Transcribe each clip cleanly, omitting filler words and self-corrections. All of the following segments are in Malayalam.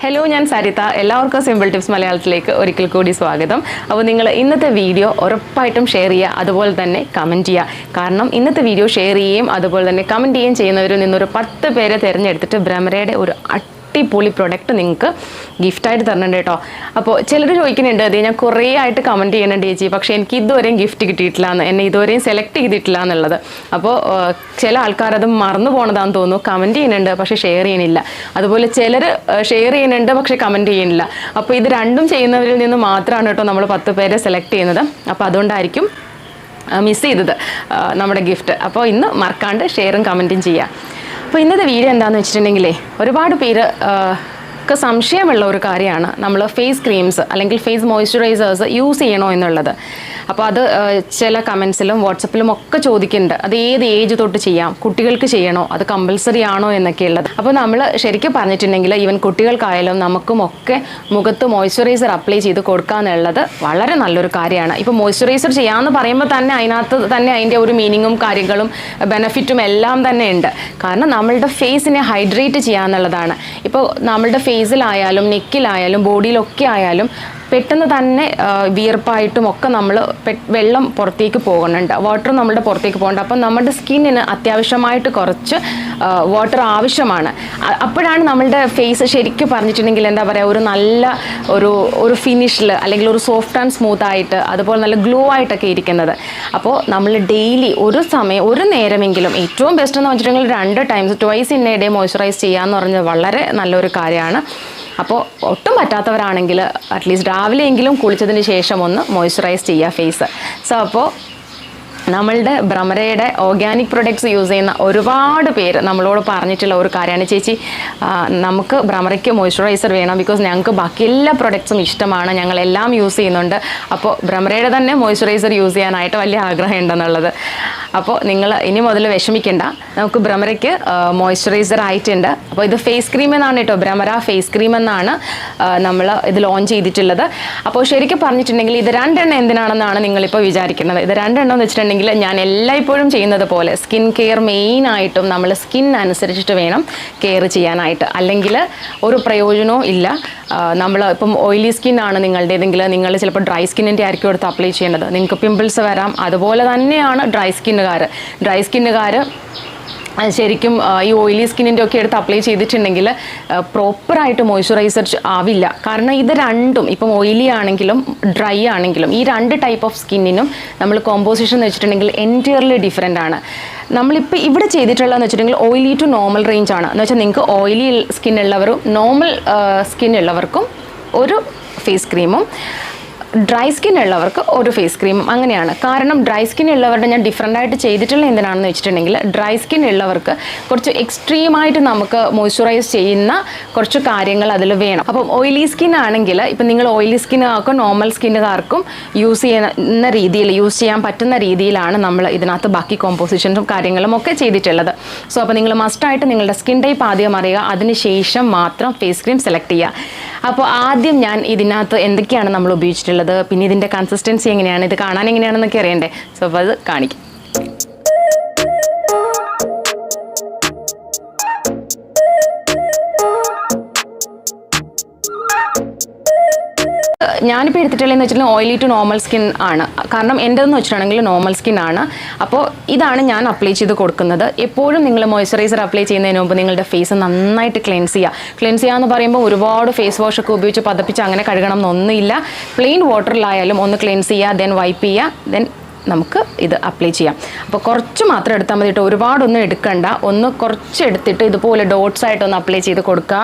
Hello, I am Sarita. Welcome to SimpleTips Malayalam. Now, this video is share and comment. Because this video share and comment poly product നിങ്ങൾക്ക് ഗിഫ്റ്റ് ആയിട്ട് തരുന്നുണ്ട് കേട്ടോ. അപ്പോൾ ചിലർ ചോദിക്കുന്നുണ്ട് അത് ഞാൻ കുറേ ആയിട്ട് കമന്റ് ചെയ്യുന്നുണ്ട് ചേച്ചി, പക്ഷേ എനിക്ക് ഇതുവരെയും ഗിഫ്റ്റ് കിട്ടിയിട്ടില്ല എന്ന്, എന്നെ ഇതുവരെയും സെലക്ട് ചെയ്തിട്ടില്ല എന്നുള്ളത്. അപ്പോൾ ചില ആൾക്കാർ അത് മറന്നു പോണതാണെന്ന് തോന്നുന്നു, കമന്റ് ചെയ്യുന്നുണ്ട് പക്ഷേ ഷെയർ ചെയ്യുന്നില്ല. അതുപോലെ ചിലർ ഷെയർ ചെയ്യുന്നുണ്ട് പക്ഷേ കമന്റ് ചെയ്യുന്നില്ല. അപ്പോൾ ഇത് രണ്ടും ചെയ്യുന്നവരിൽ നിന്ന് മാത്രമാണ് കേട്ടോ നമ്മൾ 10 പേരെ സെലക്ട് ചെയ്യുന്നത്. അപ്പോൾ അതുകൊണ്ടായിരിക്കും മിസ് ചെയ്തത് നമ്മുടെ ഗിഫ്റ്റ്. അപ്പോൾ ഇന്ന് മറക്കാണ്ട് ഷെയറും കമന്റും ചെയ്യുക. അപ്പോൾ ഇന്നത്തെ വീഡിയോ എന്താണെന്ന് വെച്ചിട്ടുണ്ടെങ്കിൽ ഒരുപാട് പേര് സംശയമുള്ള ഒരു കാര്യമാണ് നമ്മൾ ഫേസ് ക്രീംസ് അല്ലെങ്കിൽ ഫേസ് മോയ്സ്ചറൈസേഴ്സ് യൂസ് ചെയ്യണോ എന്നുള്ളത്. അപ്പോൾ അത് ചില കമൻസിലും വാട്സപ്പിലും ഒക്കെ ചോദിക്കുന്നുണ്ട്, അത് ഏത് ഏജ് തൊട്ട് ചെയ്യാം, കുട്ടികൾക്ക് ചെയ്യണോ, അത് കമ്പൽസറി ആണോ എന്നൊക്കെ ഉള്ളത്. അപ്പോൾ നമ്മൾ ശരിക്കും പറഞ്ഞിട്ടുണ്ടെങ്കിൽ ഈവൻ കുട്ടികൾക്കായാലും നമുക്കുമൊക്കെ മുഖത്ത് മോയ്സ്ചറൈസർ അപ്ലൈ ചെയ്ത് കൊടുക്കുക എന്നുള്ളത് വളരെ നല്ലൊരു കാര്യമാണ്. ഇപ്പോൾ മോയ്സ്ചറൈസർ ചെയ്യാമെന്ന് പറയുമ്പോൾ തന്നെ അതിനകത്ത് തന്നെ അതിൻ്റെ ഒരു മീനിങ്ങും കാര്യങ്ങളും ബെനഫിറ്റും എല്ലാം തന്നെ ഉണ്ട്. കാരണം നമ്മളുടെ ഫേസിനെ ഹൈഡ്രേറ്റ് ചെയ്യുക എന്നുള്ളതാണ്. ഇപ്പോൾ നമ്മളുടെ ഫേസിലായാലും നെക്കിലായാലും ബോഡിയിലൊക്കെ ആയാലും പെട്ടെന്ന് തന്നെ വിയർപ്പായിട്ടും ഒക്കെ നമ്മൾ വെള്ളം പുറത്തേക്ക് പോകുന്നുണ്ട്, വാട്ടർ നമ്മളുടെ പുറത്തേക്ക് പോകുന്നുണ്ട്. അപ്പം നമ്മുടെ സ്കിന്നിന് അത്യാവശ്യമായിട്ട് കുറച്ച് വാട്ടർ ആവശ്യമാണ്. അപ്പോഴാണ് നമ്മളുടെ ഫേസ് ശരിക്കും പറഞ്ഞിട്ടുണ്ടെങ്കിൽ എന്താ പറയുക, ഒരു നല്ല ഒരു ഫിനിഷിൽ അല്ലെങ്കിൽ ഒരു സോഫ്റ്റ് ആൻഡ് സ്മൂത്ത് ആയിട്ട് അതുപോലെ നല്ല ഗ്ലോ ആയിട്ടൊക്കെ ഇരിക്കുന്നത്. അപ്പോൾ നമ്മൾ ഡെയിലി ഒരു നേരമെങ്കിലും ഏറ്റവും ബെസ്റ്റ് എന്ന് വെച്ചിട്ടുണ്ടെങ്കിൽ 2 times twice in A day moisturise ചെയ്യാന്ന് പറഞ്ഞത് വളരെ നല്ലൊരു കാര്യമാണ്. അപ്പോൾ ഒട്ടും പറ്റാത്തവരാണെങ്കിൽ അറ്റ്ലീസ്റ്റ് രാവിലെയെങ്കിലും കുളിച്ചതിന് ശേഷം ഒന്ന് മോയ്സ്ചറൈസ് ചെയ്യുക ഫേസ്. സോ അപ്പോൾ നമ്മളുടെ ഭ്രമരയുടെ ഓർഗാനിക് പ്രൊഡക്ട്സ് യൂസ് ചെയ്യുന്ന ഒരുപാട് പേര് നമ്മളോട് പറഞ്ഞിട്ടുള്ള ഒരു കാര്യമാണ്, ചേച്ചി നമുക്ക് ഭ്രമരയ്ക്ക് മോയ്സ്ചറൈസർ വേണം, ബിക്കോസ് ഞങ്ങൾക്ക് ബാക്കി എല്ലാ പ്രൊഡക്ട്സും ഇഷ്ടമാണ്, ഞങ്ങളെല്ലാം യൂസ് ചെയ്യുന്നുണ്ട്. അപ്പോൾ ഭ്രമരയുടെ തന്നെ മോയ്സ്ചറൈസർ യൂസ് ചെയ്യാനായിട്ട് വലിയ ആഗ്രഹം ഉണ്ടെന്നുള്ളത്. അപ്പോൾ നിങ്ങൾ ഇനി മുതൽ വിഷമിക്കേണ്ട, നമുക്ക് ഭ്രമരയ്ക്ക് മോയ്സ്ചറൈസർ ആയിട്ടുണ്ട്. അപ്പോൾ ഇത് ഫേസ് ക്രീം എന്നാണ് കേട്ടോ, ഭ്രമര ഫേസ് ക്രീം എന്നാണ് നമ്മൾ ഇത് ലോഞ്ച് ചെയ്തിട്ടുള്ളത്. അപ്പോൾ ശരിക്കും പറഞ്ഞിട്ടുണ്ടെങ്കിൽ ഇത് 2 എണ്ണം എന്തിനാണെന്നാണ് നിങ്ങളിപ്പോൾ വിചാരിക്കുന്നത്. ഇത് 2 എണ്ണം എന്ന് വെച്ചിട്ടുണ്ടെങ്കിൽ ഞാൻ എല്ലായ്പ്പോഴും ചെയ്യുന്നത് പോലെ സ്കിൻ കെയർ മെയിനായിട്ടും നമ്മൾ സ്കിൻ അനുസരിച്ചിട്ട് വേണം കെയർ ചെയ്യാനായിട്ട്, അല്ലെങ്കിൽ ഒരു പ്രയോജനവും ഇല്ല. നമ്മൾ ഇപ്പം ഓയിലി സ്കിൻ ആണ് നിങ്ങളുടേതെങ്കിൽ നിങ്ങൾ ചിലപ്പോൾ ഡ്രൈ സ്കിന്നിൻ്റെ ആയിരിക്കും എടുത്ത് അപ്ലൈ ചെയ്യേണ്ടത്, നിങ്ങൾക്ക് പിമ്പിൾസ് വരാം. അതുപോലെ തന്നെയാണ് ഡ്രൈ സ്കിന്നുകാർ ശരിക്കും ഈ ഓയിലി സ്കിന്നിൻ്റെ ഒക്കെ എടുത്ത് അപ്ലൈ ചെയ്തിട്ടുണ്ടെങ്കിൽ പ്രോപ്പറായിട്ട് മോയ്സ്ചറൈസർ ആവില്ല. കാരണം ഇത് രണ്ടും ഇപ്പം ഓയിലി ആണെങ്കിലും ഡ്രൈ ആണെങ്കിലും ഈ 2 ടൈപ്പ് ഓഫ് സ്കിന്നിനും നമ്മൾ കോമ്പോസിഷൻ എന്ന് വെച്ചിട്ടുണ്ടെങ്കിൽ എൻറ്റയർലി ഡിഫറെൻ്റ് ആണ്. നമ്മളിപ്പോൾ ഇവിടെ ചെയ്തിട്ടുള്ളതെന്ന് വെച്ചിട്ടുണ്ടെങ്കിൽ ഓയിലി ടു നോർമൽ റേഞ്ച് ആണ്. എന്ന് വെച്ചാൽ നിങ്ങൾക്ക് ഓയിലി സ്കിൻ ഉള്ളവരും നോർമൽ സ്കിൻ ഉള്ളവർക്കും ഒരു ഫേസ് ക്രീമും, ഡ്രൈ സ്കിൻ ഉള്ളവർക്ക് ഒരു ഫേസ് ക്രീമും, അങ്ങനെയാണ്. കാരണം ഡ്രൈ സ്കിൻ ഉള്ളവരുടെ ഞാൻ ഡിഫറെൻ്റ് ആയിട്ട് ചെയ്തിട്ടുള്ള എന്തിനാണെന്ന് വെച്ചിട്ടുണ്ടെങ്കിൽ ഡ്രൈ സ്കിൻ ഉള്ളവർക്ക് കുറച്ച് എക്സ്ട്രീമായിട്ട് നമുക്ക് മോയ്സ്ചറൈസ് ചെയ്യുന്ന കുറച്ച് കാര്യങ്ങൾ അതിൽ വേണം. അപ്പം ഓയിലി സ്കിൻ ആണെങ്കിൽ ഇപ്പം നിങ്ങൾ ഓയിലി സ്കിന്നുകാർക്കും നോർമൽ സ്കിന്നുകാർക്കും യൂസ് ചെയ്യാൻ പറ്റുന്ന രീതിയിലാണ് നമ്മൾ ഇതിനകത്ത് ബാക്കി കോമ്പോസിഷൻസും കാര്യങ്ങളും ഒക്കെ ചെയ്തിട്ടുള്ളത്. സോ അപ്പോൾ നിങ്ങൾ മസ്റ്റായിട്ട് നിങ്ങളുടെ സ്കിൻ ടൈപ്പ് ആദ്യം അറിയുക, അതിനുശേഷം മാത്രം ഫേസ് ക്രീം സെലക്ട് ചെയ്യുക. അപ്പോൾ ആദ്യം ഞാൻ ഇതിനകത്ത് എന്തൊക്കെയാണ് നമ്മൾ ഉപയോഗിച്ചിട്ടുള്ളത്, പിന്നെ ഇതിൻ്റെ കൺസിസ്റ്റൻസി എങ്ങനെയാണ്, ഇത് കാണാൻ എങ്ങനെയാണെന്നൊക്കെ അറിയണ്ടേ. സോ അപ്പോൾ അത് കാണിക്കും. ഞാനിപ്പോൾ എടുത്തിട്ടുള്ളതെന്ന് വെച്ചിട്ടുണ്ടെങ്കിൽ ഓയിലി ടു നോർമൽ സ്കിൻ ആണ്. കാരണം എൻ്റെതെന്ന് വെച്ചിട്ടുണ്ടെങ്കിൽ നോർമൽ സ്കിൻ ആണ്. അപ്പോൾ ഇതാണ് ഞാൻ അപ്ലൈ ചെയ്ത് കൊടുക്കുന്നത്. എപ്പോഴും നിങ്ങൾ മോയ്സ്ചറൈസർ അപ്ലൈ ചെയ്യുന്നതിന് മുമ്പ് നിങ്ങളുടെ ഫേസ് നന്നായിട്ട് ക്ലെൻസ് ചെയ്യുക എന്ന് പറയുമ്പോൾ ഒരുപാട് ഫേസ് വാഷ് ഒക്കെ ഉപയോഗിച്ച് പതപ്പിച്ച് അങ്ങനെ കഴുകണം എന്നൊന്നുമില്ല. പ്ലെയിൻ വാട്ടറിലായാലും ഒന്ന് ക്ലെൻസ് ചെയ്യുക, ദെൻ വൈപ്പ് ചെയ്യുക, ദെൻ നമുക്ക് ഇത് അപ്ലൈ ചെയ്യാം. അപ്പോൾ കുറച്ച് മാത്രം എടുത്താൽ മതി കേട്ടോ, ഒരുപാടൊന്നും എടുക്കണ്ട. ഒന്ന് കുറച്ച് എടുത്തിട്ട് ഇതുപോലെ ഡോട്ട്സ് ആയിട്ടൊന്ന് അപ്ലൈ ചെയ്ത് കൊടുക്കുക.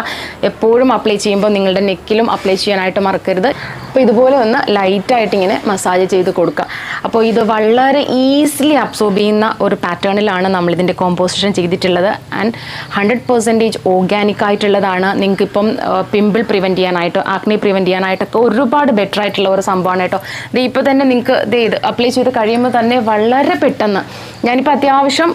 എപ്പോഴും അപ്ലൈ ചെയ്യുമ്പോൾ നിങ്ങളുടെ നെക്കിലും അപ്ലൈ ചെയ്യാനായിട്ട് മറക്കരുത്. അപ്പോൾ ഇതുപോലെ ഒന്ന് ലൈറ്റായിട്ട് ഇങ്ങനെ മസാജ് ചെയ്ത് കൊടുക്കുക. അപ്പോൾ ഇത് വളരെ ഈസിലി അബ്സോർബ് ചെയ്യുന്ന ഒരു പാറ്റേണിലാണ് നമ്മളിതിൻ്റെ കോമ്പോസിഷൻ ചെയ്തിട്ടുള്ളത്. ആൻഡ് 100% ഓർഗാനിക് ആയിട്ടുള്ളതാണ്. നിങ്ങൾക്കിപ്പം പിമ്പിൾ പ്രിവെൻറ്റ് ചെയ്യാനായിട്ട്, ആക്നെ പ്രിവെൻറ്റ് ചെയ്യാനായിട്ടൊക്കെ ഒരുപാട് ബെറ്റർ ആയിട്ടുള്ള ഒരു സംഭവമാണ് കേട്ടോ. ഇത് ഇപ്പോൾ തന്നെ നിങ്ങൾക്ക് ഇത് അപ്ലൈ ചെയ്ത് കഴിയുമ്പോൾ തന്നെ വളരെ പെട്ടെന്ന്, ഞാനിപ്പോൾ അത്യാവശ്യം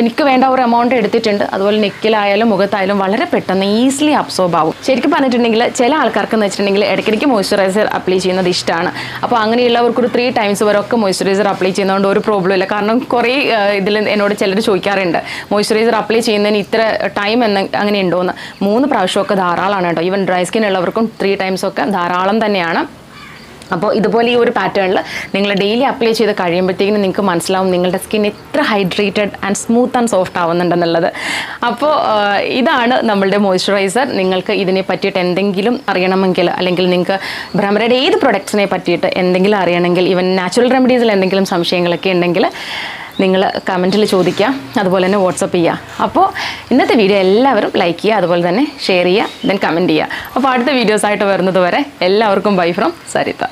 എനിക്ക് വേണ്ട ഒരു എമൗണ്ട് എടുത്തിട്ടുണ്ട്. അതുപോലെ നെക്കിലായാലും മുഖത്തായാലും വളരെ പെട്ടെന്ന് ഈസിലി അബ്സോർബ് ആവും. ശരിക്കും പറഞ്ഞിട്ടുണ്ടെങ്കിൽ ചില ആൾക്കാർക്ക് എന്ന് വെച്ചിട്ടുണ്ടെങ്കിൽ ഇടയ്ക്കിടയ്ക്ക് മോയ്സ്ചറൈസർ അപ്ലൈ ചെയ്യുന്നത് ഇഷ്ടമാണ്. അപ്പോൾ അങ്ങനെയുള്ളവർക്കൊരു 3 times വരെയൊക്കെ മോയ്സ്ചറൈസർ അപ്ലൈ ചെയ്യുന്നതുകൊണ്ട് ഒരു പ്രോബ്ലം ഇല്ല. കാരണം കുറേ ഇതിൽ എന്നോട് ചിലർ ചോദിക്കാറുണ്ട് മോയ്സ്ചറൈസർ അപ്ലൈ ചെയ്യുന്നതിന് ഇത്ര ടൈം അങ്ങനെ ഉണ്ടോയെന്ന്. 3 പ്രാവശ്യമൊക്കെ ധാരാളമാണ് കേട്ടോ. ഈവൻ ഡ്രൈ സ്കിൻ ഉള്ളവർക്കും 3 times ഒക്കെ ധാരാളം തന്നെയാണ്. അപ്പോൾ ഇതുപോലെ ഈ ഒരു പാറ്റേണിൽ നിങ്ങൾ ഡെയിലി അപ്ലൈ ചെയ്ത് കഴിയുമ്പോഴത്തേക്കും നിങ്ങൾക്ക് മനസ്സിലാവും നിങ്ങളുടെ സ്കിൻ എത്ര hydrated and smooth and soft ആവുന്നുണ്ടെന്നുള്ളത്. അപ്പോൾ ഇതാണ് നമ്മളുടെ മോയ്സ്ചറൈസർ. നിങ്ങൾക്ക് ഇതിനെ പറ്റിയിട്ട് എന്തെങ്കിലും അറിയണമെങ്കിൽ, അല്ലെങ്കിൽ നിങ്ങൾക്ക് ഭ്രമരയുടെ ഏത് പ്രൊഡക്ട്സിനെ പറ്റിയിട്ട് എന്തെങ്കിലും അറിയണമെങ്കിൽ, ഈവൻ നാച്ചുറൽ റെമഡീസിൽ എന്തെങ്കിലും സംശയങ്ങളൊക്കെ ഉണ്ടെങ്കിൽ നിങ്ങൾ കമൻറ്റിൽ ചോദിക്കുക, അതുപോലെ തന്നെ വാട്സപ്പ് ചെയ്യുക. അപ്പോൾ ഇന്നത്തെ വീഡിയോ എല്ലാവരും ലൈക്ക് ചെയ്യുക, അതുപോലെ തന്നെ ഷെയർ ചെയ്യുക, ദെൻ കമൻറ്റ് ചെയ്യുക. അപ്പോൾ അടുത്ത വീഡിയോസായിട്ട് വരുന്നത് വരെ എല്ലാവർക്കും ബൈ ഫ്രം സരിത.